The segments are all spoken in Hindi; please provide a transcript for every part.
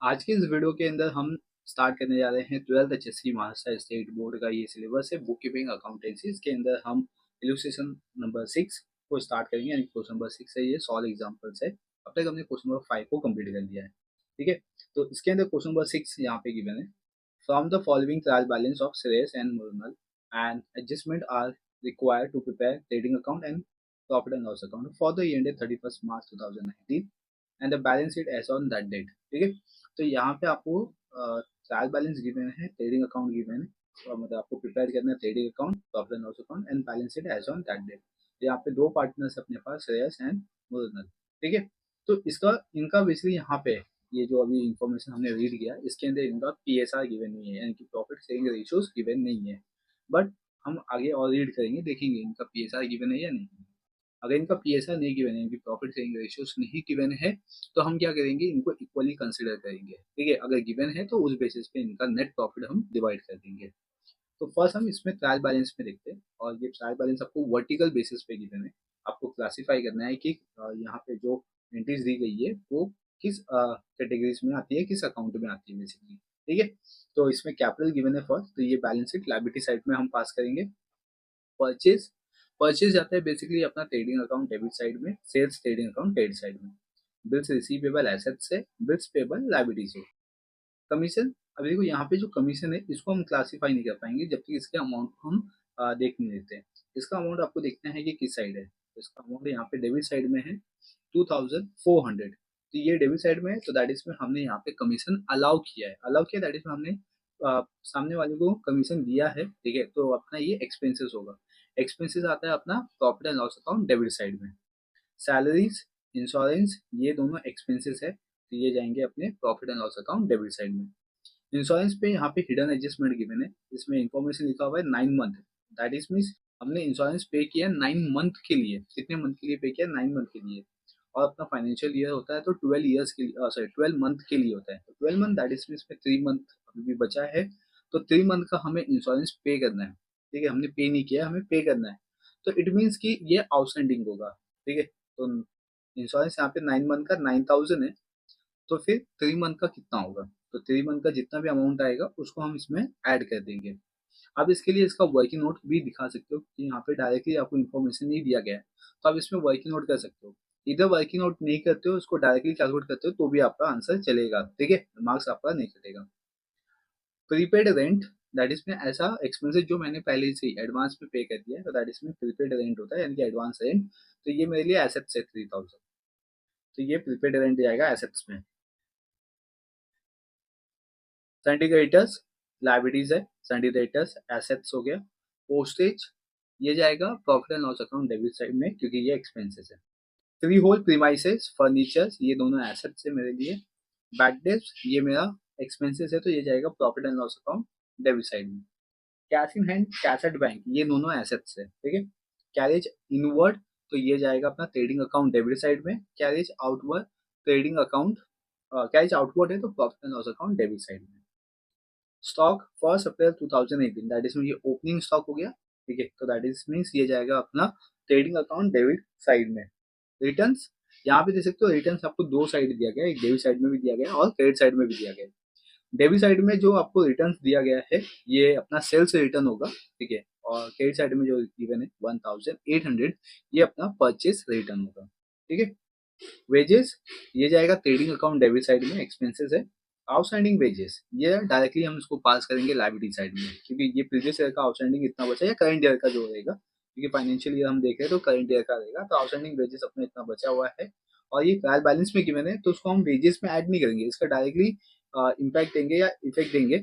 आज के इस वीडियो के अंदर हम स्टार्ट करने जा रहे हैं 12th HSC Maharashtra state board का ये सिलेबस है बुक कीपिंग अकाउंटेंसी। इसके अंदर हम इलस्ट्रेशन नंबर 6 को स्टार्ट करेंगे, यानी क्वेश्चन नंबर 6 है, ये सॉल्व एग्जांपल्स है। अब तक हमने क्वेश्चन नंबर 5 को कंप्लीट कर लिया है। ठीक है, तो इसके अंदर क्वेश्चन नंबर 6 यहाँ पे गिवन है। From the following trial balance of Shreyas and Murnal and adjustment are required to prepare trading account and profit and loss account for the year ended 31st March 2019 and the balance sheet as on that date. ठीक है, तो यहाँ पे आपको ट्रायल बैलेंस गिवन है, ट्रेडिंग अकाउंट गिवन है, तो मतलब आपको प्रिपेयर करना है trading account, profit and loss account and balance sheet as on that date. यहाँ पे दो पार्टनर्स अपने पास, श्रेयस एंड मुरनल। ठीक है, तो इसका इनका बेसिकली यहाँ पे ये जो अभी इंफॉर्मेशन हमने रीड किया, इसके अंदर इनका PSR गिवन नहीं है, यानी कि प्रॉफिट शेयरिंग रेशियोज गिवन नहीं है। बट हम आगे और रीड करेंगे, देखेंगे इनका PSR गिवन है या नहीं। अगर इनका PSR नहीं गिवन है, इनकी प्रॉफिट शेयरिंग रेशियोज नहीं गिवन है, तो हम क्या करेंगे, इनको इक्वली कंसिडर करेंगे। ठीक है, अगर गिवन है तो उस बेसिस पे इनका नेट प्रॉफिट हम डिवाइड कर देंगे। तो फर्स्ट हम इसमें ट्रायल बैलेंस में देखते हैं, और ये ट्रायल बैलेंस आपको वर्टिकल बेसिस पे गिवन है। आपको क्लासीफाई करना है कि यहाँ पे जो एंट्रीज दी गई है वो किस कैटेगरीज में आती है, किस अकाउंट में आती है बेसिकली। ठीक है, तो इसमें कैपिटल गिवन है फर्स्ट, तो ये बैलेंस शीट लायबिलिटी साइड में हम पास करेंगे। परचेज परचेज जाता है बेसिकली अपना ट्रेडिंग अकाउंट डेबिट साइड में, sales trading account credit side में। बिल्स रिसीवेबल एसेट से, बिल्स पेबल लायबिलिटी से। कमीशन, अब देखो यहाँ पे जो कमीशन है इसको हम क्लासीफाई नहीं कर पाएंगे जब तक इसके अमाउंट को हम देख नहीं लेते हैं। इसका अमाउंट आपको देखना है कि किस साइड है, तो इसका अमाउंट यहाँ पे डेबिट साइड में है 2400। तो ये डेबिट साइड में है, तो दैट इज में हमने यहाँ पे कमीशन अलाउ किया है, दैट इज में हमने सामने वाले को कमीशन दिया है। ठीक है, तो अपना ये एक्सपेंसेस होगा। एक्सपेंसेस आता है अपना profit and loss account debit side में। सैलरीज, इंश्योरेंस, ये दोनों एक्सपेंसेस है, तो ये जाएंगे अपने profit and loss account debit side में। इंश्योरेंस पे यहाँ पे हिडन एडजस्टमेंट गिवन है, इसमें इंफॉर्मेशन लिखा हुआ है 9 मंथ। दैट इज मीन्स हमने इंश्योरेंस पे किया 9 मंथ के लिए। कितने मंथ के लिए पे किया? 9 मंथ के लिए। और अपना फाइनेंशियल ईयर होता है तो 12 ईयर्स के लिए, सॉरी 12 मंथ के लिए होता है। तो 12 मंथ दैट इज मीन्स में 3 मंथ अभी भी बचा है, तो 3 मंथ का हमें इंश्योरेंस पे करना है। ठीक है, हमने पे नहीं किया, हमें पे करना है, तो इट मीन्स कि ये आउटस्टैंडिंग होगा। ठीक है, तो इंश्योरेंस यहाँ पे 9 मंथ का 9000 है, तो फिर 3 मंथ का कितना होगा? तो 3 मंथ का जितना भी अमाउंट आएगा उसको हम इसमें ऐड कर देंगे। अब इसके लिए इसका वर्किंग नोट भी दिखा सकते हो कि यहाँ पे डायरेक्टली आपको इन्फॉर्मेशन नहीं दिया गया है, तो आप इसमें वर्किंग नोट कर सकते हो। इधर वर्किंग नोट नहीं करते हो, उसको डायरेक्टली कैलकुलेट करते हो, तो भी आपका आंसर चलेगा। ठीक है, मार्क्स आपका नहीं कटेगा। प्रीपेड रेंट, दैट इज में ऐसा एक्सपेंसेस जो मैंने पहले से ही एडवांस में पे कर दिया है, तो दैट इज में प्रीपेड रेंट होता है, यानी कि एडवांस रेंट। तो ये मेरे लिए एसेट्स है 3000, तो ये प्रीपेड रेंट जाएगा एसेट्स में। सैंडी क्रेडिटर्स लाइबिलिटीज है, सैंडी क्रेडिटर्स एसेट्स हो गया। पोस्टेज, ये जाएगा profit and loss account debit side में, क्योंकि ये एक्सपेंसेस है। फ्री होल प्रीमाइसेस फर्नीचर्स, ये दोनों एसेट्स है मेरे लिए। बैड डेब्ट्स, ये मेरा एक्सपेंसेस है, तो ये जाएगा profit and loss account debit side में। Cash in hand, cash at bank, ये दोनों एसेट्स है। ठीक है, कैरेज इनवर्ड, तो ये जाएगा अपना ट्रेडिंग अकाउंट डेबिट साइड में। Carriage outward, trading account, carriage outward है तो profit and loss account debit side में। स्टॉक 1 अप्रैल 2018, दैट इज ये ओपनिंग स्टॉक हो गया। ठीक है, तो दैट इज मीन्स ये जाएगा अपना ट्रेडिंग अकाउंट डेबिट साइड में। रिटर्न्स, यहाँ पे देख सकते हो रिटर्न्स आपको दो साइड दिया गया है, एक डेबिट साइड में भी दिया गया है और क्रेडिट साइड में भी दिया गया है। डेबिट साइड में जो आपको रिटर्न्स दिया गया है ये अपना सेल्स रिटर्न होगा। ठीक है, और क्रेडिट साइड में जो गिवन है 1800, ये अपना परचेस रिटर्न होगा। ठीक है, वेजेस, ये जाएगा ट्रेडिंग अकाउंट डेबिट साइड में, एक्सपेंसेस है। आउटस्टैंडिंग वेजेस, ये डायरेक्टली हम इसको पास करेंगे लायबिलिटी साइड में, क्योंकि ये प्रीवियस ईयर का आउटस्टैंडिंग इतना बचा या करंट ईयर का जो रहेगा, क्योंकि फाइनेंशियल ईयर हम देख रहे हैं तो करंट ईयर का रहेगा, तो आउटस्टैंडिंग वेजेस अपना इतना बचा हुआ है। और ये ट्रायल बैलेंस में गिवन है, तो उसको हम वेजेस में ऐड नहीं करेंगे, इसका डायरेक्टली इम्पैक्ट देंगे या इफेक्ट देंगे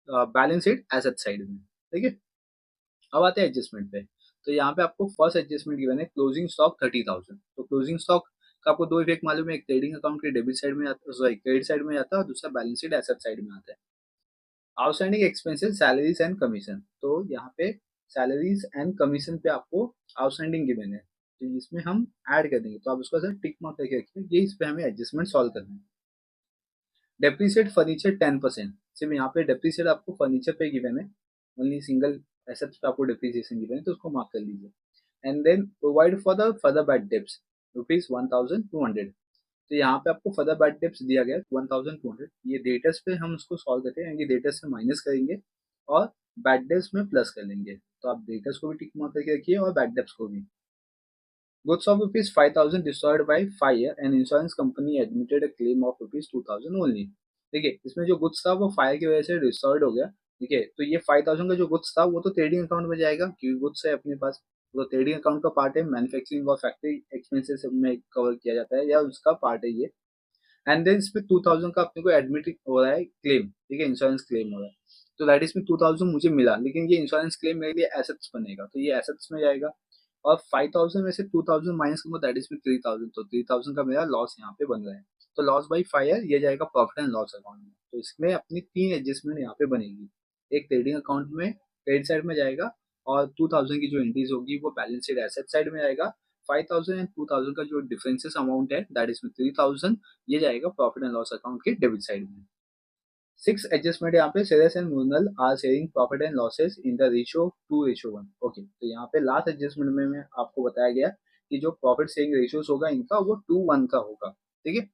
बैलेंस शीट एसेट साइड में। ठीक है, अब आते हैं एडजस्टमेंट पे। तो यहाँ पे आपको फर्स्ट एडजस्टमेंट गिवन है क्लोजिंग स्टॉक 30,000। तो क्लोजिंग स्टॉक का आपको दो इफेक्ट मालूम है, एक ट्रेडिंग अकाउंट के डेबिट साइड में आता है, सॉरी क्रेडिट साइड में आता है, और दूसरा बैलेंस शीट एसेट साइड में आता है। Outstanding expenses salaries and commission, तो यहाँ पे सैलरीज एंड कमीशन पे आपको आउटस्टैंडिंग गिवन है, तो इसमें हम ऐड कर देंगे, तो आप उसका सर टिक मार्क करके रखिए, ये इस पे हमें एडजस्टमेंट सॉल्व करना है। डेप्रीशिएट फर्नीचर 10%, सिर्फ यहाँ पे डेप्रीशिएट आपको फर्नीचर पे गिवन है, ओनली सिंगल एसेट्स पे आपको डेप्रीसिएशन गिवन है, तो उसको मार्क कर लीजिए। And then provide for the further bad debts rupees 1200। तो यहाँ पे आपको फर्दर बैड डेट्स दिया गया है 1200, ये डेटर्स पे हम उसको सॉल्व करते हैं, यानी डेटर्स से माइनस करेंगे और बैड डेट्स में प्लस कर लेंगे। तो आप डेटर्स को भी टिक मार्क करके रखिए और बैड डेट्स को भी। Goods of rupees 5,000 destroyed by fire and insurance company admitted a claim of rupees 2,000 only। देखिए इसमें जो गुड्स था वो फायर की वजह से डिस्ट्रॉयड हो गया। ठीक है, तो ये 5,000 का जो गुड्स था वो तो ट्रेडिंग अकाउंट में जाएगा क्योंकि गुड्स है अपने पास, तो ट्रेडिंग अकाउंट का पार्ट है, मैन्युफैक्चरिंग और फैक्ट्री एक्सपेंसेस में कवर किया जाता है या उसका पार्ट है ये। एंड देन इसमें 2,000 का अपने को एडमिट हो रहा है क्लेम, ठीक है, इंश्योरेंस क्लेम हो रहा है। तो दैट इसमें 2,000 मुझे मिला, लेकिन ये इंश्योरेंस क्लेम मेरे लिए एसेट्स बनेगा, तो ये एसेट्स में जाएगा। और 5,000 में से 2,000 माइनस करूंगा दैट इसमें 3,000, तो 3,000 का मेरा लॉस यहाँ पे बन रहा है। तो लॉस बाई फायर ये जाएगा प्रॉफिट एंड लॉस अकाउंट में। तो इसमें अपनी 3 एडजस्टमेंट यहाँ पे बनेगी। एक ट्रेडिंग अकाउंट में क्रेडिट साइड में जाएगा, और 2,000 की जो एंट्रीज होगी वो बैलेंस शीट एसेट साइड में जाएगा। 5,000 एंड 2,000 का जो डिफरेंसेस अमाउंट है दैट इसमें 3,000 ये जाएगा प्रॉफिट एंड लॉस अकाउंट के डेबिट साइड में। 6 एडजस्टमेंट यहाँ पे सेरेस एंड मूनल are sharing profit and losses in the ratio 2:1। Okay, तो यहाँ पे लास्ट एडजस्टमेंट में आपको बताया गया कि जो प्रॉफिट शेयरिंग रेशियोस होगा इनका वो 2:1 का होगा। ठीक है,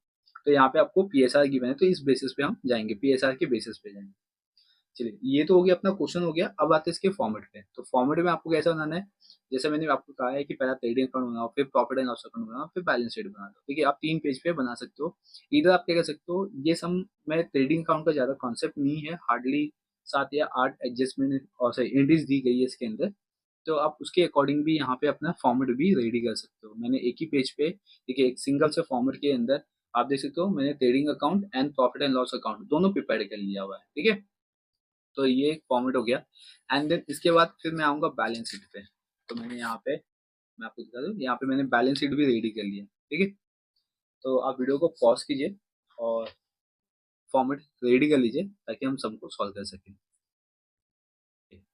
तो यहाँ पे आपको पीएसआर गिवन है, तो इस बेसिस पे हम जाएंगे, पीएसआर के बेसिस पे जाएंगे। चलिए ये तो हो गया अपना क्वेश्चन हो गया। अब आते हैं इसके फॉर्मेट पे। तो फॉर्मेट में आपको कैसा बनाना है, जैसे मैंने आपको कहा है कि पहला ट्रेडिंग अकाउंट बनाओ, फिर प्रॉफिट एंड लॉस अकाउंट बनाओ, फिर बैलेंस शीट बना दो। ठीक है, आप 3 पेज पे बना सकते हो। इधर आप क्या कर सकते हो, ये सम में ट्रेडिंग अकाउंट का ज्यादा कॉन्सेप्ट नहीं है, हार्डली 7 या 8 एडजस्टमेंट और सही एंट्रीज दी गई है इसके अंदर। तो आप उसके अकॉर्डिंग भी यहाँ पे अपना फॉर्मेट भी रेडी कर सकते हो। मैंने एक ही पेज पे, ठीक है, एक सिंगल से फॉर्मेट के अंदर आप देख सकते हो मैंने trading account and profit and loss account दोनों प्रिपेयर कर लिया हुआ है। ठीक है, तो ये एक फॉर्मेट हो गया। एंड देन इसके बाद फिर मैं आऊँगा बैलेंस शीट पे। तो मैंने यहाँ पे, मैं आपको दिखा दूँ, यहाँ पे मैंने बैलेंस शीट भी रेडी कर लिया। ठीक है, तो आप वीडियो को पॉज कीजिए और फॉर्मेट रेडी कर लीजिए ताकि हम सम को सॉल्व कर सकें।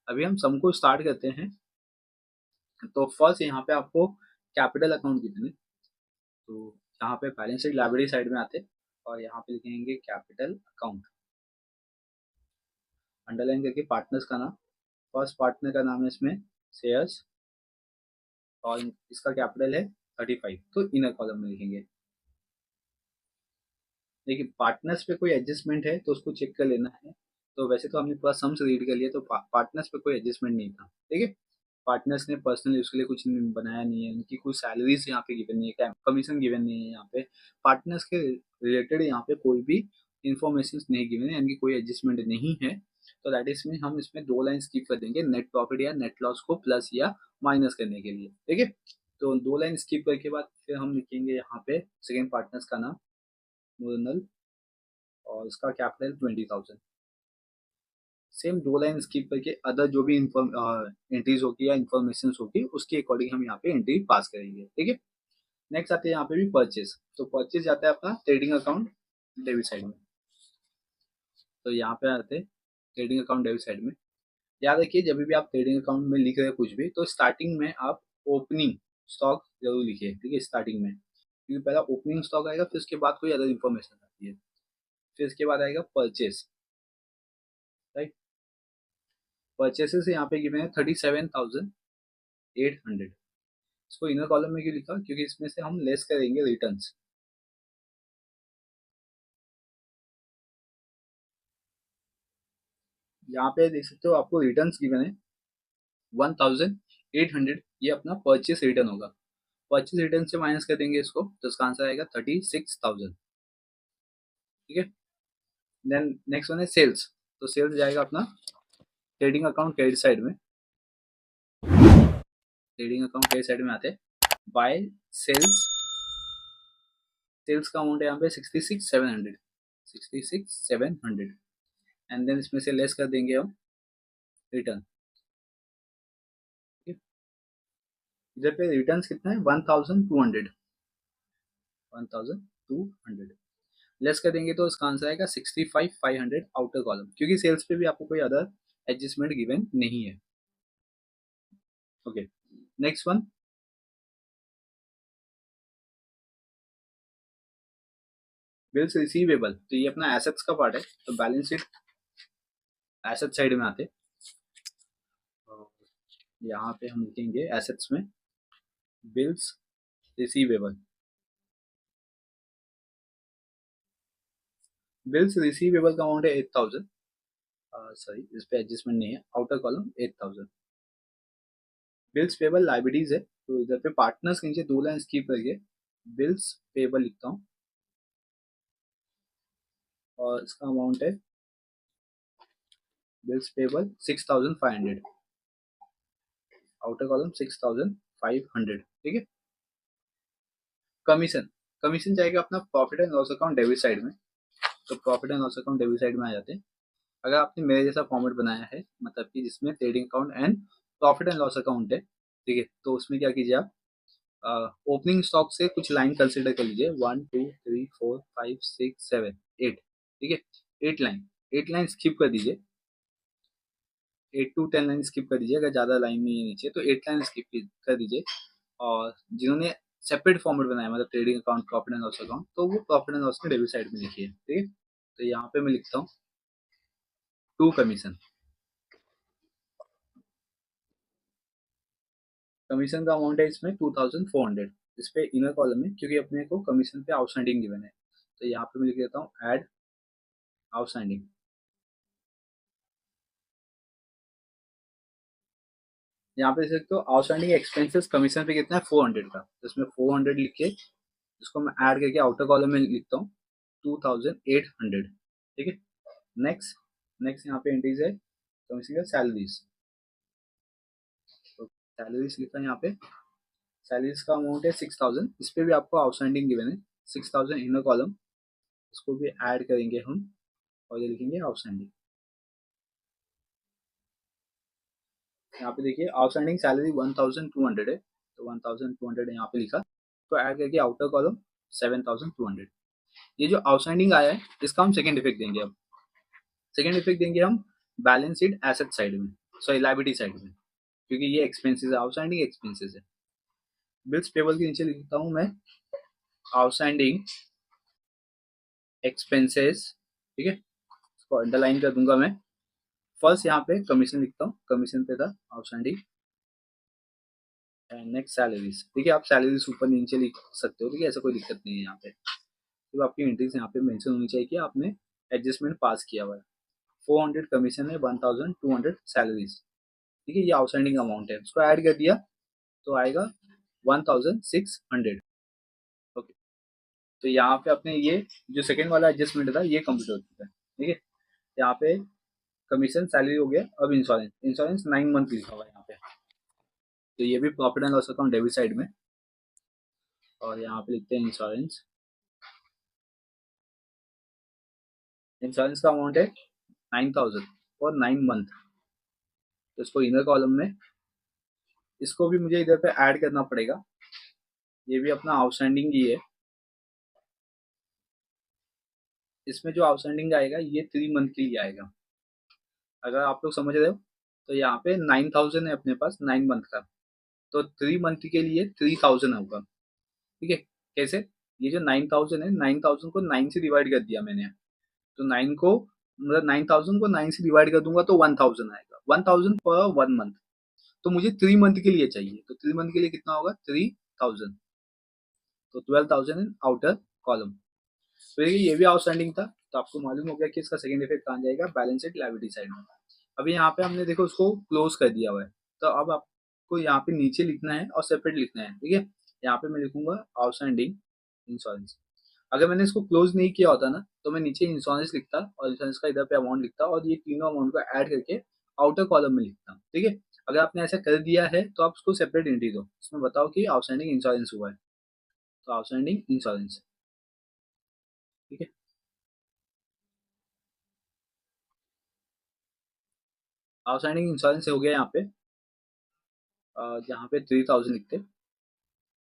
अभी हम सम को स्टार्ट करते हैं। तो फर्स्ट यहाँ पे आपको कैपिटल अकाउंट कितने, तो यहाँ पे बैलेंस शीट लाइब्रेरी साइड में आते हैं और यहाँ पे लिखेंगे कैपिटल अकाउंट, अंडरलाइन करके पार्टनर्स का नाम। फर्स्ट पार्टनर का नाम है इसमें शेयर्स और इसका कैपिटल है 35, तो इनर कॉलम में लिखेंगे। देखिए पार्टनर्स पे कोई एडजस्टमेंट है तो उसको चेक कर लेना है। तो वैसे तो हमने पूरा सम्स रीड कर लिया, तो पार्टनर्स पे कोई एडजस्टमेंट नहीं था। ठीक है, पार्टनर्स ने पर्सनली उसके लिए कुछ बनाया नहीं है, उनकी कोई सैलरीज यहाँ पे गिवन नहीं है, कमीशन गिवन नहीं है यहाँ पे। पार्टनर्स के रिलेटेड यहाँ पे कोई भी इंफॉर्मेशन नहीं गिवन है, यानी कोई एडजस्टमेंट नहीं है। तो दैट इज में हम इसमें 2 लाइन स्किप कर देंगे, नेट प्रॉफिट या नेट लॉस को प्लस या माइनस करने के लिए। ठीक है, तो 2 लाइन स्किप करके बाद फिर हम लिखेंगे यहाँ पे सेकेंड पार्टनर्स का नाम नूरनल और इसका कैपिटल 20,000। सेम 2 लाइन स्किप करके अदर जो भी एंट्रीज होगी या इन्फॉर्मेशन होगी उसके अकॉर्डिंग हम यहाँ पे एंट्री पास करेंगे। ठीक है, नेक्स्ट आते हैं यहाँ पे भी परचेज। तो परचेज जाता है अपना ट्रेडिंग अकाउंट डेबिट साइड में। तो यहाँ पे आते हैं ट्रेडिंग अकाउंट डेबिट साइड में। याद रखिए जब भी आप ट्रेडिंग अकाउंट में लिख रहे हैं कुछ भी, तो स्टार्टिंग में आप ओपनिंग स्टॉक जरूर लिखिए। ठीक है, स्टार्टिंग में, क्योंकि पहला ओपनिंग स्टॉक आएगा फिर उसके बाद कोई अदर इन्फॉर्मेशन आती है, फिर उसके बाद आएगा परचेज। राइट, परचेसेस यहाँ पे गिवन है 37,800। इसको इनर कॉलम में क्यों लिखा, क्योंकि इसमें से हम लेस करेंगे रिटर्न्स। यहाँ पे देख सकते हो आपको रिटर्न्स गिवन है 1,800, ये अपना परचेस रिटर्न होगा। परचेस रिटर्न से माइनस कर देंगे इसको, तो इसका आंसर आएगा 36,000। ठीक है, देन नेक्स्ट वन है सेल्स। तो सेल्स जाएगा अपना ट्रेडिंग अकाउंट क्रेडिट साइड में। ट्रेडिंग अकाउंट क्रेडिट साइड में आते हैं बाय सेल्स। सेल्स का अमाउंट है यहाँ पे 66,700, 66,700। एंड देन इसमें से लेस कर देंगे हम रिटर्न। इधर पे रिटर्न कितना है 1,200, 1,200 लेस कर देंगे तो इसका आंसर आएगा 65,500 आउटर कॉलम, क्योंकि सेल्स पे भी आपको कोई अदर एडजस्टमेंट गिवन नहीं है। Okay, next one bills receivable. तो ये अपना एसेट्स का पार्ट है, तो बैलेंस शीट एसेट साइड में आते, यहाँ पे हम लिखेंगे एसेट्स में बिल्स रिसीवेबल। बिल्स रिसीवेबल का अमाउंट है 8000, सॉरी इस पे एडजस्टमेंट नहीं है, outer column 8000। Bills payable liabilities है, तो इधर पे पार्टनर्स के नीचे 2 लाइन स्किप करके बिल्स पेबल लिखता हूँ, और इसका अमाउंट है बिल्स पेबल 6500, आउटर कॉलम 6500, ठीक है। कमीशन, कमीशन जाएगा अपना profit and loss account debit side में, तो profit and loss account debit side में आ जाते हैं। अगर आपने मेरे जैसा फॉर्मेट बनाया है, मतलब कि जिसमें trading account and profit and loss account है, ठीक है, तो उसमें क्या कीजिए आप, ओपनिंग स्टॉक से कुछ लाइन कंसिडर कर लीजिए, 1 2 3 4 5 6 7 8, ठीक है, 8 लाइन, 8 लाइन स्किप कर दीजिए, 8 to 10 लाइन स्किप कर दीजिए, अगर ज़्यादा लाइन नहीं है नीचे तो 8 लाइन स्किप कर दीजिए। और जिन्होंने सेपरेट फॉर्मेट बनाया, मतलब trading account profit and loss account, तो वो प्रॉफिट एंड लॉस के डेबिट साइड में लिखिए, ठीक है। तो यहाँ पे मैं लिखता हूँ 2 कमीशन, कमीशन का अमाउंट है इसमें 2400, इस पे इनर कॉलम में, क्योंकि अपने को कमीशन पे आउटस्टैंडिंग गिवन है, तो यहाँ पे मैं लिख देता हूँ ऐड आउटस्टैंडिंग। यहाँ पे देख सकते हो आउटस्टैंडिंग एक्सपेंसेस कमीशन पे कितना है 400 का, तो इसमें 400 लिख के इसको मैं ऐड करके आउटर कॉलम में लिखता हूँ 2800, ठीक है। नेक्स्ट, नेक्स्ट यहाँ पे एंट्रीज है कमीशन का सैलरीज, तो सैलरीज लिखा है यहाँ पे, सैलरीज का अमाउंट है 6000, इस पे भी आपको आउटस्टैंडिंग गिवन है 6000 इनर कॉलम, इसको भी ऐड करेंगे हम और ये लिखेंगे आउटस्टैंडिंग। यहाँ पे देखिए आउटस्टैंडिंग सैलरी 1200 है, तो 1200 यहाँ पे लिखा, तो ऐड करके आउटर कॉलम 7200। ये जो आउटस्टैंडिंग आया है इसका हम सेकंड इफेक्ट देंगे, अब सेकंड इफेक्ट देंगे हम बैलेंस शीट एसेट साइड में, सॉरी लायबिलिटी साइड में, क्योंकि ये एक्सपेंसेस है, आउटस्टैंडिंग एक्सपेंसेस है। बिल्स पेबल के नीचे लिखता हूँ मैं आउटस्टैंडिंग एक्सपेंसेस, ठीक है, इसको अंडरलाइन कर दूंगा मैं। फर्स्ट यहाँ पे कमीशन लिखता हूँ, कमीशन पे था आउटस्टैंडिंग, एंड नेक्स्ट सैलरीज, ठीक है, आप सैलरीज ऊपर नीचे लिख सकते हो, ठीक है, ऐसा कोई दिक्कत नहीं है यहाँ पे। तो आपकी एंट्रीज यहाँ पे मेंशन होनी चाहिए कि आपने एडजस्टमेंट पास किया हुआ है। 400 कमीशन है, 1200 सैलरीज, ठीक है, ये आउटस्टैंडिंग अमाउंट है, उसको ऐड कर दिया तो आएगा 1600, ओके। तो यहाँ पे अपने ये जो सेकेंड वाला एडजस्टमेंट था ये कंप्लीट हो चुका है, ठीक है। यहाँ पे कमीशन सैलरी हो गया, अब इंश्योरेंस, इंश्योरेंस 9 मंथ लिखा हुआ है यहाँ पे, तो ये भी profit and loss account debit side में, और यहाँ पे लिखते हैं इंश्योरेंस, इंश्योरेंस का अमाउंट है 9000 और 9 मंथ, तो इसको इनर कॉलम में, इसको भी मुझे इधर पे ऐड करना पड़ेगा, ये भी अपना आउटस्टैंडिंग ही है, इसमें जो आउटस्टैंडिंग आएगा ये 3 मंथ के लिए आएगा, अगर आप लोग समझ रहे हो, तो यहाँ पे 9000 है अपने पास 9 मंथ का, तो 3 मंथ के लिए 3000 होगा, ठीक है। कैसे, ये जो 9000 है, 9000 को 9 से डिवाइड कर दिया मैंने, तो 9 को, मतलब 9000 को 9 से डिवाइड कर दूंगा तो 1000 आएगा, 1000 पर 1 मंथ, तो मुझे 3 मंथ के लिए चाहिए, तो 3 मंथ के लिए कितना होगा 3000, तो 12000 इन आउटर कॉलम। तो ये भी आउटस्टैंडिंग था, तो आपको मालूम हो गया कि इसका सेकंड इफेक्ट कहाँ जाएगा, बैलेंस शीट लायबिलिटी साइड में। अभी यहाँ पे हमने देखो उसको क्लोज कर दिया हुआ है, तो अब आपको यहाँ पे नीचे लिखना है और सेपरेट लिखना है, ठीक है। यहाँ पे मैं लिखूंगा आउटस्टैंडिंग इंश्योरेंस, अगर मैंने इसको क्लोज नहीं किया होता ना तो मैं नीचे इंश्योरेंस लिखता और इंश्योरेंस का इधर पे अमाउंट लिखता और ये तीनों अमाउंट को ऐड करके आउटर कॉलम में लिखता, ठीक है। अगर आपने ऐसा कर दिया है तो आप उसको सेपरेट एंट्री दो, इसमें बताओ कि आउटस्टैंडिंग इंश्योरेंस हुआ है, तो आउटस्टैंडिंग इंश्योरेंस, ठीक है। आउटस्टैंडिंग इंश्योरेंस हो गया यहाँ पे, जहाँ पे 3000 लिखते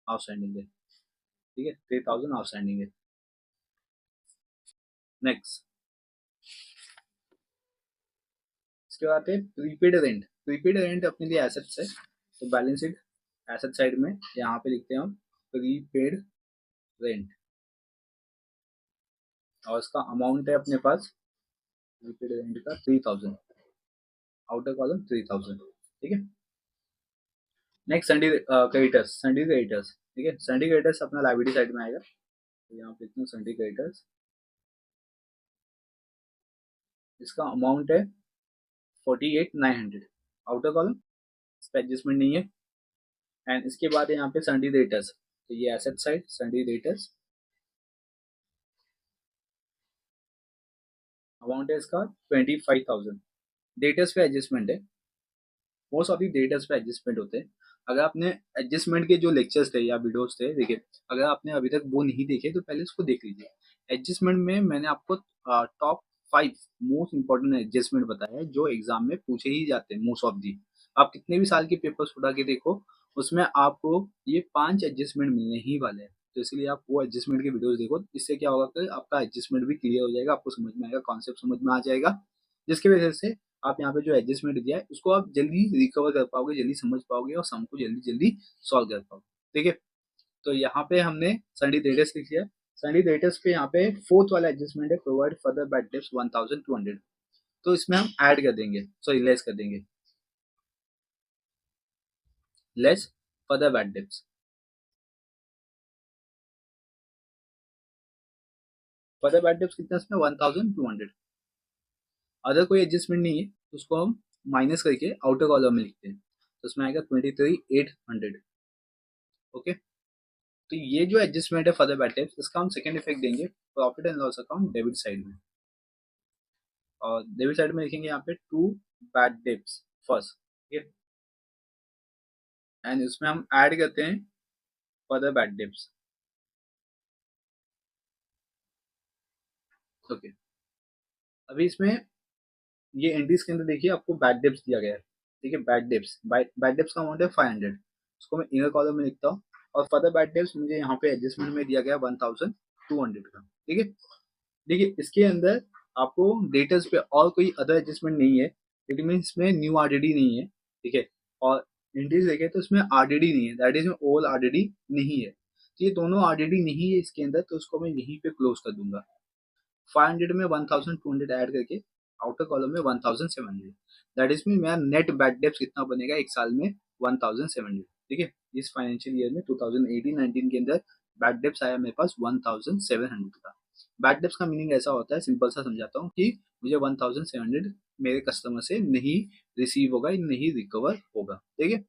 आउटस्टैंडिंग है, ठीक है, 3000 आउटस्टैंडिंग है। नेक्स्ट, इसके बाद है प्रीपेड रेंट, प्रीपेड रेंट अपने लिए एसेट्स है, तो बैलेंस शीट एसेट साइड में यहाँ पे लिखते हैं हम प्रीपेड रेंट, और इसका अमाउंट है अपने पास प्रीपेड रेंट का 3000, आउटर कॉलम 3000, ठीक है। Next Sunday creditors, Sunday creditors, ठीक है, संडे क्रेडिटर्स अपना लाइबिलिटी साइड में आएगा, तो यहाँ पे इतना संडे क्रेडिटर्स, इसका अमाउंट है 48,900 आउटर कॉलम, इस पर एडजस्टमेंट नहीं है। एंड इसके बाद यहाँ पे सन्डी डेटर्स, तो ये एसेट साइड सन्डी डेटर्स, अमाउंट है इसका 25,000। डेटर्स पे एडजस्टमेंट है, मोस्ट ऑफ दी डेटर्स पे एडजस्टमेंट होते हैं। अगर आपने एडजस्टमेंट के जो लेक्चर्स थे या वीडियोस थे, देखिए अगर आपने अभी तक वो नहीं देखे तो पहले उसको देख लीजिए। एडजस्टमेंट में मैंने आपको टॉप 5 मोस्ट इंपॉर्टेंट एडजस्टमेंट बताया है जो एग्जाम में पूछे ही जाते हैं मोस्ट ऑफ दी। आप कितने भी साल के पेपर्स उठा के देखो, उसमें आपको ये 5 एडजस्टमेंट मिलने ही वाले हैं। तो इसलिए आप वो एडजस्टमेंट के वीडियोस देखो, इससे क्या होगा कि आपका एडजस्टमेंट भी क्लियर हो जाएगा, आपको समझ में आएगा, कॉन्सेप्ट समझ में आ जाएगा, जिसकी वजह से आप यहाँ पे जो एडजस्टमेंट दिया है उसको आप जल्दी रिकवर कर पाओगे, जल्दी समझ पाओगे और सम को जल्दी जल्दी सॉल्व कर पाओगे। ठीक है, तो यहाँ पे हमने सन्डी डेटर्स लिख लिया। सन्डी डेटर्स पे यहाँ पे फोर्थ वाला एडजस्टमेंट है, प्रोवाइड फर्दर बैड डेप्स 1200। तो इसमें हम ऐड कर देंगे, सॉरी लेस कर देंगे, less further bad debts. Further bad debts कितना इसमें 1200। अगर कोई एडजस्टमेंट नहीं है तो उसको हम माइनस करके आउटर कॉलम में लिखते हैं, तो उसमें आएगा 23,800। ओके, तो ये जो एडजस्टमेंट है फर्दर बैड डेप्स, इसका हम सेकंड इफेक्ट देंगे profit and loss account debit side में। और डेबिट साइड में लिखेंगे यहाँ पे टू बैड डेप्स फर्स्ट। ठीक है, एंड इसमें हम ऐड करते हैं फर्दर बैड डेप्स। ओके, अभी इसमें ये एंट्रीज के अंदर देखिए आपको बैड डेप्स दिया गया है। ठीक है, बैड डेप्स, बैड डेप्स का अमाउंट है 500, उसको मैं इनर कॉलम में लिखता हूँ। और फर्दर बैड डेप्स मुझे यहाँ पे एडजस्टमेंट में दिया गया 1200 का। ठीक है, देखिए इसके अंदर आपको डेटर्स पे और कोई अदर एडजस्टमेंट नहीं है, लेकिन मीन इसमें न्यू आरडीडी नहीं है। ठीक है, और एंट्रीज देखें तो इसमें आरडीडी नहीं है, दैट इज में ओल्ड आरडीडी नहीं है। तो ये दोनों आरडीडी नहीं है इसके अंदर, तो उसको मैं यहीं पे क्लोज कर दूंगा। 500 में 1200 ऐड करके आउटर कॉलम में 1700, दैट इज मीन मेरा नेट बैड डेप्स कितना बनेगा एक साल में 1700। ठीक है, इस फाइनेंशियल ईयर में 2018-19 के अंदर बैड डेप्स आया मेरे पास 1700 का। बैड डेप्स का मीनिंग ऐसा होता है, सिंपल सा समझाता हूँ, कि मुझे 1700 मेरे कस्टमर से नहीं रिसीव होगा, नहीं रिकवर होगा। ठीक है,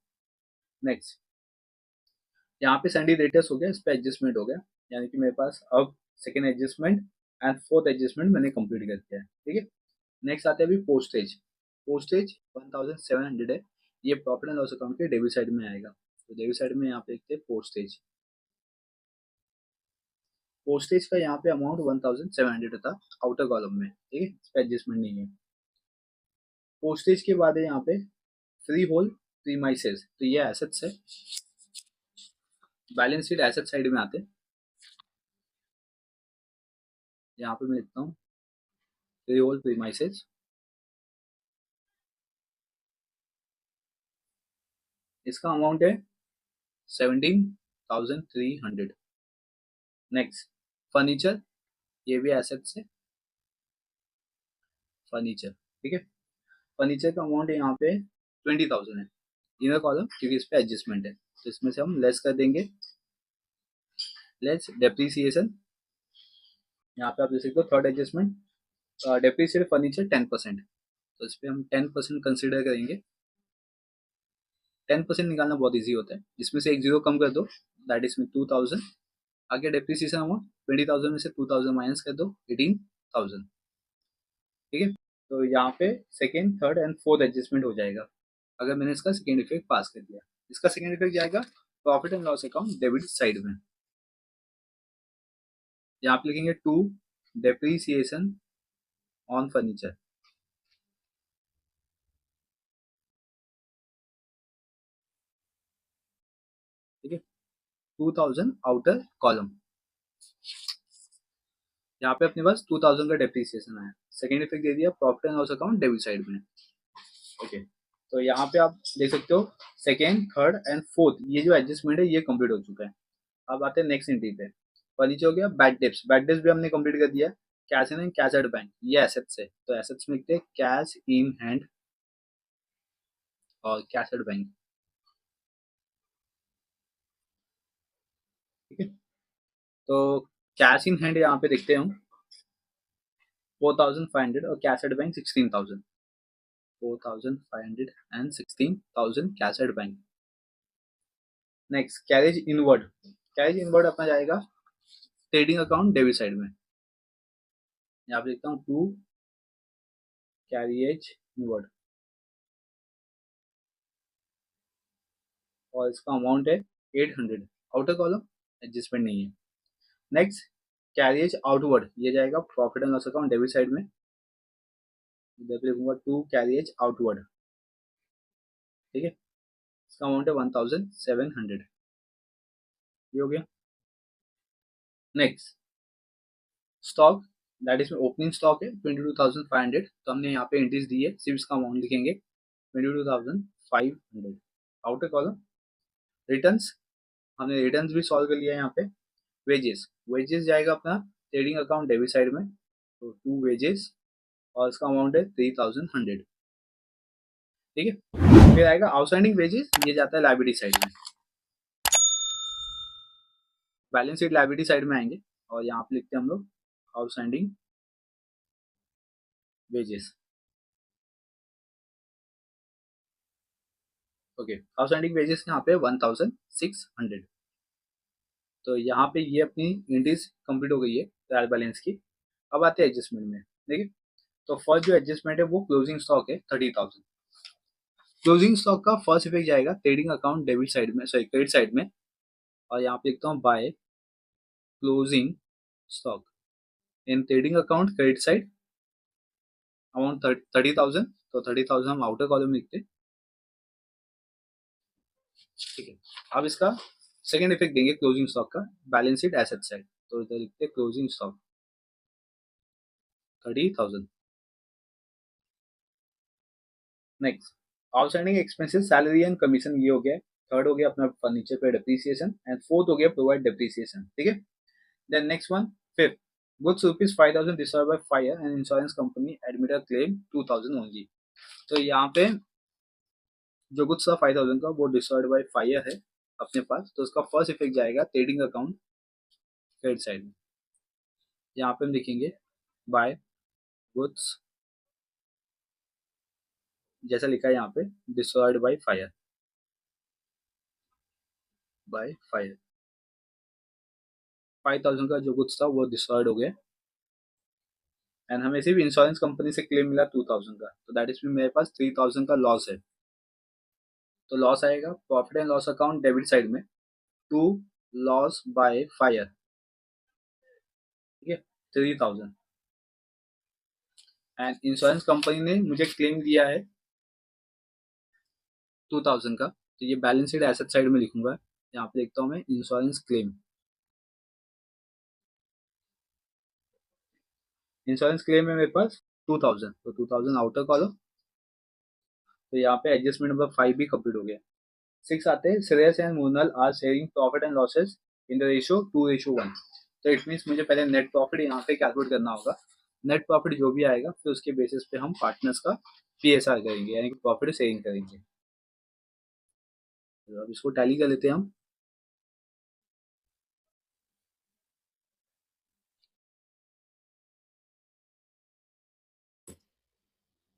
नेक्स्ट यहाँ पे सैंडी रेटस हो गया, इस पे एडजस्टमेंट हो गया, यानी कि मेरे पास अब second adjustment and fourth adjustment मैंने कंप्लीट कर दिया है। ठीक है, नेक्स्ट आते हैं अभी पोस्टेज। पोस्टेज 1700 है, ये प्रॉफिट एंड लॉस अकाउंट के डेबिट साइड में आएगा। तो डेबिट साइड में यहाँ पे देखते हैं पोस्टेज। पोस्टेज का यहाँ पे अमाउंट 1700 था आउटर कॉलम में। ठीक है, इस पे एडजस्टमेंट नहीं है। पोस्टेज के बाद है यहाँ पे फ्री होल प्रीमाइसेस, तो ये एसेट्स है, बैलेंस शीट एसेट साइड में आते हैं। यहाँ पे मैं लिखता हूँ फ्री होल प्रीमाइसेस, इसका अमाउंट है 17,300। नेक्स्ट फर्नीचर, ये भी एसेट्स है, फर्नीचर। ठीक है, फर्नीचर का अमाउंट है यहाँ पे 20,000 है, इनर कॉलम, क्योंकि इस पे एडजस्टमेंट है, तो इसमें से हम लेस कर देंगे, लेस डेप्रीसिएशन। यहाँ पे आप देख सकते हो थर्ड एडजस्टमेंट, डेप्रीसिएट फर्नीचर 10%, तो इस पर हम 10% कंसिडर करेंगे। 10% निकालना बहुत ईजी होता है, इसमें से एक जीरो कम कर दो, दैट इज में 2,000। आगे डेप्रीसिएशन अमाउंट 20,000 में से 2,000 माइनस कर दो, 18,000। ठीक है, तो यहाँ पे second third and fourth adjustment हो जाएगा अगर मैंने इसका सेकेंड इफेक्ट पास कर दिया। इसका सेकेंड इफेक्ट जाएगा profit and loss account debit side में। यहाँ पे लिखेंगे टू डेप्रीसिएशन ऑन फर्नीचर। ठीक है, 2,000 आउटर कॉलम, यहाँ पे अपने पास 2,000 का डेप्रीसिएशन आया, सेकेंड इफेक्ट दे दिया profit and loss account debit side में। ओके, तो यहाँ पे आप देख सकते हो सेकेंड थर्ड एंड फोर्थ ये जो एडजस्टमेंट है ये कंप्लीट हो चुका है। अब आते हैं नेक्स्ट एंट्री पे, फर्नीचर हो गया। बैड डेप्स, बैड डेप्स भी हमने कंप्लीट कर दिया। Cash in and cash at bank, ये एसेट्स है, तो एसेट्स में लिखते हैं कैश इन हैंड और कैश एट बैंक। ठीक है, तो कैश इन हैंड यहाँ पे देखते हैं हम, 4,500 और cash at bank 16,000, 4,500 and 16,000 cash at bank. Next carriage inward, carriage inward अपना जाएगा ट्रेडिंग अकाउंट डेबिट साइड में। यहाँ पे लिखता हूँ टू कैरिएज इनवर्ड और इसका अमाउंट है 800, आउटर कॉलम एडजस्टमेंट नहीं है। नेक्स्ट कैरिएज आउटवर्ड, ये जाएगा profit and loss account debit side में, इधर पे लिखूंगा टू कैरिएज आउटवर्ड, ठीक है। इसका अमाउंट है 1,700, ये हो गया। Next stock, that is opening stock है 22,500, तो हमने यहाँ पे एंट्रीज दी है, सिर्फ इसका अमाउंट लिखेंगे 22,500, आउटर कॉलम। रिटर्न्स, हमने रिटर्न्स भी सॉल्व कर लिया है यहाँ पे। वेजेस, वेजेस जाएगा अपना ट्रेडिंग अकाउंट डेबिट साइड में, तो टू वेजेस और इसका अमाउंट है 3,100, ठीक है। फिर आएगा आउटस्टैंडिंग वेजेस, ये जाता है लाइबिलिटी साइड में, बैलेंस शीट लाइबिलिटी साइड में आएंगे और यहाँ पे लिखते हैं हम लोग outstanding wages, okay. Outstanding wages यहाँ पे 1,600, तो यहाँ पे ये अपनी एंट्रीज कंप्लीट हो गई है ट्रायल बैलेंस की। अब आते हैं एडजस्टमेंट में, देखिए। तो फर्स्ट जो एडजस्टमेंट है वो क्लोजिंग स्टॉक है 30,000। क्लोजिंग स्टॉक का फर्स्ट इफेक्ट जाएगा ट्रेडिंग अकाउंट डेबिट साइड में, सॉरी क्रेडिट साइड में, और यहाँ पे लिखता हूँ by closing stock in trading account credit side amount 30,000, तो 30,000 हम आउटर कॉलम में लिखते हैं, ठीक है। अब इसका सेकेंड इफेक्ट देंगे क्लोजिंग स्टॉक का बैलेंस शीट एसेट साइड, तो इधर लिखते हैं closing stock 30,000। Next outstanding expenses salary and commission, ये हो गया। थर्ड हो गया अपना फर्नीचर पे डिप्रिसिएशन एंड फोर्थ हो गया प्रोवाइड डिप्रिसिएशन, ठीक है। Then next one fifth goods rupees 5,000 destroyed by fire and insurance company admitted claim 2,000 only. तो यहाँ पे जो गुड्स था 5,000 का वो डिस्ट्रॉयड बाय फायर है अपने पास, तो उसका फर्स्ट इफेक्ट जाएगा ट्रेडिंग अकाउंट क्रेडिट साइड में। यहाँ पे हम लिखेंगे बाय गुड्स, जैसा लिखा है यहाँ पे destroyed by fire, by fire 5,000 का जो गुड्स था वो डिस्ट्रॉयड हो गया एंड हमें सिर्फ इंश्योरेंस कंपनी से क्लेम मिला 2,000 का, तो दैट इज मेरे पास 3,000 का लॉस है। तो लॉस आएगा profit and loss account debit side में टू लॉस बाय फायर, ठीक है, 3,000 एंड इंश्योरेंस कंपनी ने मुझे क्लेम दिया है 2,000 का, तो ये बैलेंस शीट एसेट साइड में लिखूंगा। यहाँ पे लिखता हूँ मैं इंश्योरेंस क्लेम, इंश्योरेंस क्लेम है मेरे पास 2,000, तो 2,000 आउटर कॉलम, तो यहाँ पे एडजस्टमेंट नंबर 5 भी कंप्लीट हो गया। 6 आते हैं Shreyas and Monal are sharing profit and losses in the ratio 2:1, तो इट मीन्स मुझे पहले नेट प्रॉफिट यहाँ पे कैलकुलेट करना होगा। नेट प्रॉफिट जो भी आएगा फिर उसके बेसिस पे हम पार्टनर्स का पीएसआर करेंगे, यानी कि प्रॉफिट शेयरिंग करेंगे। तो अब इसको टैली कर लेते हैं हम।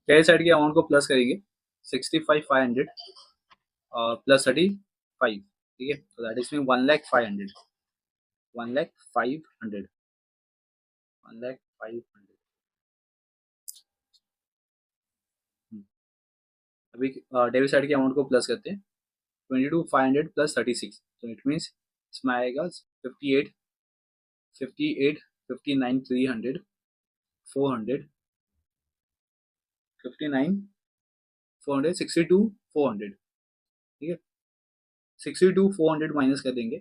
पहले साइड के अमाउंट को प्लस करेंगे 65,500 और प्लस 35, ठीक है, तो दैट इज मीन 1,05,500, 1,05,500, 1,05,500। अभी डेबिट साइड के अमाउंट को प्लस करते हैं 22,500 प्लस 36, तो इट मीन्स इसमें आएगा 58, 58, 59,300, 400, 59, 400, 62, 400, ठीक है। 62 400 माइनस कर देंगे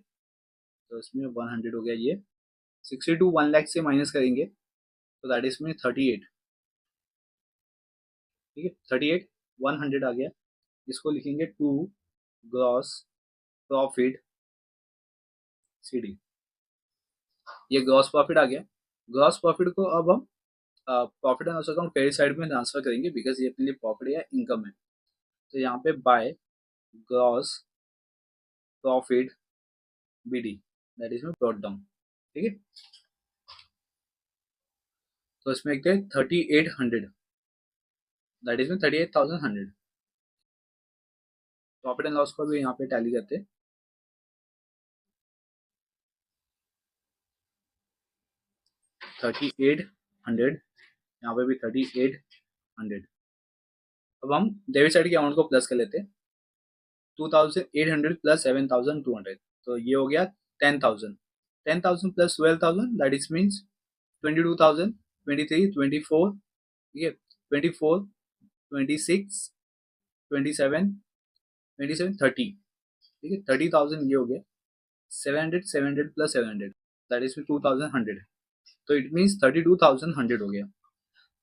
तो इसमें 100 हो गया ये। 62 1 लाख से माइनस करेंगे तो दैट इज में 38, ठीक है, 38 100 आ गया। इसको लिखेंगे टू ग्रॉस प्रॉफिट सीडी, ये ग्रॉस प्रॉफिट आ गया। ग्रॉस प्रॉफिट को अब हम profit and loss account credit side में ट्रांसफर करेंगे बिकॉज ये अपने लिए प्रॉफिट या इनकम है। तो यहाँ पे by gross profit BD, that is में ब्रॉट डाउन, ठीक है। तो इसमें लिखते हैं 3800, दैट इज में 38,100। प्रॉफिट एंड लॉस को भी यहाँ पे टैली करते हैं। 3800, यहाँ पे भी 3800। अब हम डेबिट साइड के अमाउंट को प्लस कर लेते हैं। 2,800 प्लस 7,200, तो ये हो गया 10,000। 10,000 प्लस 12,000, दैट इज मीन्स 22,000, 23, 24, ठीक है, 24, 26, 27, 27, 30, ठीक है, 30,000 ये हो गया। 700, 700 प्लस 700, दैट इज 2,100, तो इट मीन्स 32,100 हो गया।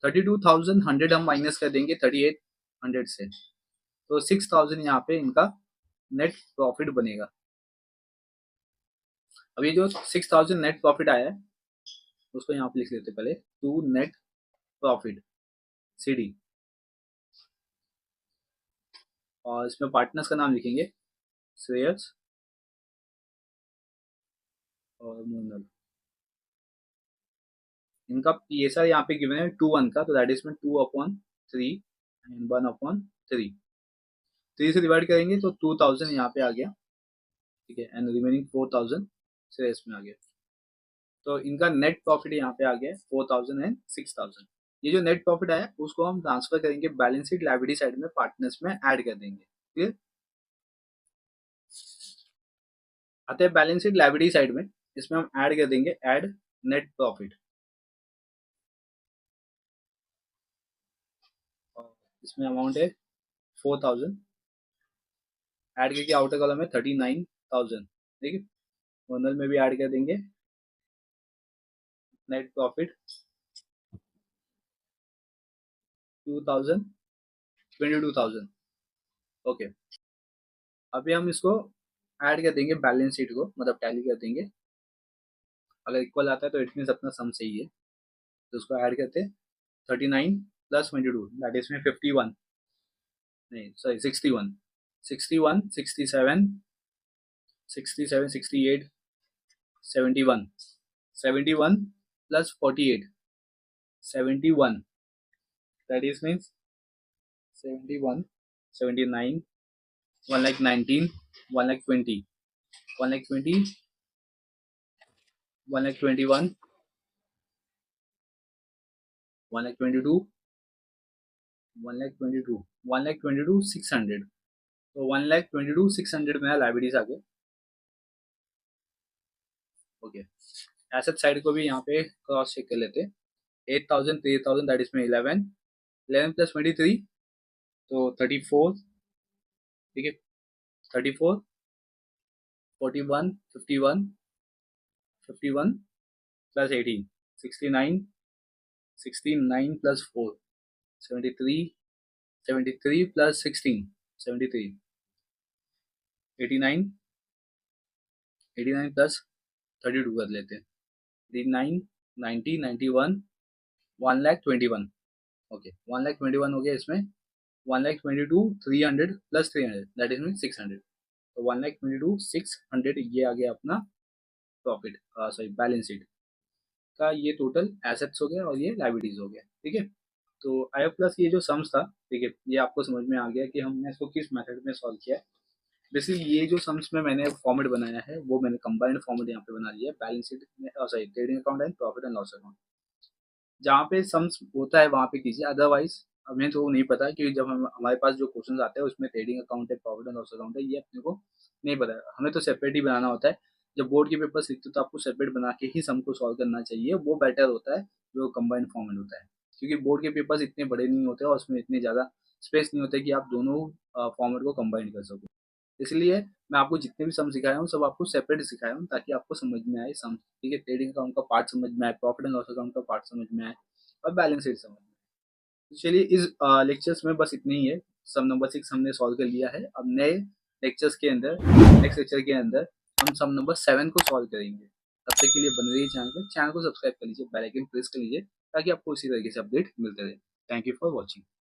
32,100 हम माइनस कर देंगे 3800 से, तो 6,000 यहाँ पे इनका नेट प्रॉफिट बनेगा। अब ये जो 6,000 नेट प्रॉफिट आया है उसको यहाँ पे लिख लेते पहले, टू नेट प्रॉफिट CD, और इसमें पार्टनर्स का नाम लिखेंगे श्रेयस और मोनल। इनका PSR यहाँ पे गिवन है 2:1 का, तो दैट इज में 2/3 एंड 1/3। 3 से डिवाइड करेंगे तो 2,000 यहाँ पे आ गया, ठीक है, एंड रिमेनिंग 4,000 श्रेयस में आ गया। तो इनका नेट प्रॉफिट यहाँ पे आ गया 4,000 एंड 6,000। ये जो नेट प्रॉफिट आया उसको हम ट्रांसफर करेंगे बैलेंस शीट लायबिलिटी साइड में, पार्टनर्स में ऐड कर देंगे। क्लियर? आते हैं बैलेंस शीट लायबिलिटी साइड में, इसमें हम ऐड कर देंगे ऐड नेट प्रॉफिट। इसमें अमाउंट है 4,000, ऐड करके आउटर कॉलम में 39,000, ठीक है। ओनर में भी ऐड कर देंगे नेट प्रॉफिट 2,000, 22,000, ओके। अभी हम इसको ऐड कर देंगे बैलेंस शीट को, मतलब टैली कर देंगे। अगर इक्वल आता है तो इट मीन्स अपना सम सही है, तो उसको ऐड करते हैं। 39 प्लस 22, दैट इज में 51, नहीं sorry 61, 61, 67, 67, 68, 71, 71 plus 48, 71, that is means 71, 79, 1,19,000, 1,20,000, 1,20,000, 1,21,000, 1,22,000, 1,22,000, 1,22,600, तो 1,22,600 मेरा लाइब्रेरीज आ गया, ओके। एसेट साइड को भी यहाँ पे क्रॉस चेक कर लेते हैं। 8,000, 3,000, दैट इज में 11, 11 प्लस 23, तो 34, ठीक है, 34, 41, 51, 51 प्लस 18, 69, 69 प्लस 4, 73, 73 प्लस 16, 73, 89, 89 प्लस 32 कर लेते हैं, 89, 90, 91, 1,21,000, ओके, 1,21,000 हो गया। इसमें 1,22,000, 300 प्लस 300, दैट इज मीन 600, तो 1,22,600 ये आ गया अपना प्रॉफिट, सॉरी बैलेंस शीट का। ये टोटल एसेट्स हो गया और ये लाइबिलिटीज हो गया, ठीक है। तो आई प्लस ये जो सम्स था, ठीक है, ये आपको समझ में आ गया कि हमने इसको किस मेथड में सॉल्व किया है। बेसिकली ये जो सम्स में मैंने फॉर्मेट बनाया है वो मैंने कंबाइंड फॉर्मेट यहाँ पे बना लिया है, बैलेंस शीट में, sorry trading account and profit and loss account. जहाँ पे सम्स होता है वहाँ पे कीजिए, अदरवाइज हमें तो नहीं पता कि जब हम हमारे पास जो क्वेश्चन आते हैं उसमें ट्रेडिंग अकाउंट है, प्रॉफिट एंड लॉस अकाउंट है, ये अपने को नहीं पता है, हमें तो सेपरेट ही बनाना होता है। जब बोर्ड के पेपर लिखते हो तो आपको सेपरेट बना के ही सम को सॉल्व करना चाहिए, वो बेटर होता है जो कंबाइंड फॉर्मेट होता है, क्योंकि बोर्ड के पेपर्स इतने बड़े नहीं होते और उसमें इतने ज़्यादा स्पेस नहीं होता कि आप दोनों फॉर्मेट को कंबाइन कर सको। इसलिए मैं आपको जितने भी सम सिखाया हूँ सब आपको सेपरेट सिखाया हूँ ताकि आपको समझ में आए सम, ठीक है, ट्रेडिंग अकाउंट का पार्ट समझ में आए, प्रॉफिट एंड लॉस अकाउंट का पार्ट समझ में आए और बैलेंस शीट समझ में आए। तो चलिए इस लेक्चर्स में बस इतनी ही है। सम नंबर 6 हमने सॉल्व कर लिया है। अब नए लेक्चर्स के अंदर, नेक्स्ट लेक्चर के अंदर हम सम नंबर 7 को सॉल्व करेंगे। तब तक के लिए बने रहिए चैनल को सब्सक्राइब कर लीजिए, बेल आइकन प्रेस कर लीजिए ताकि आपको इसी तरीके से अपडेट मिलते रहे। Thank you for watching.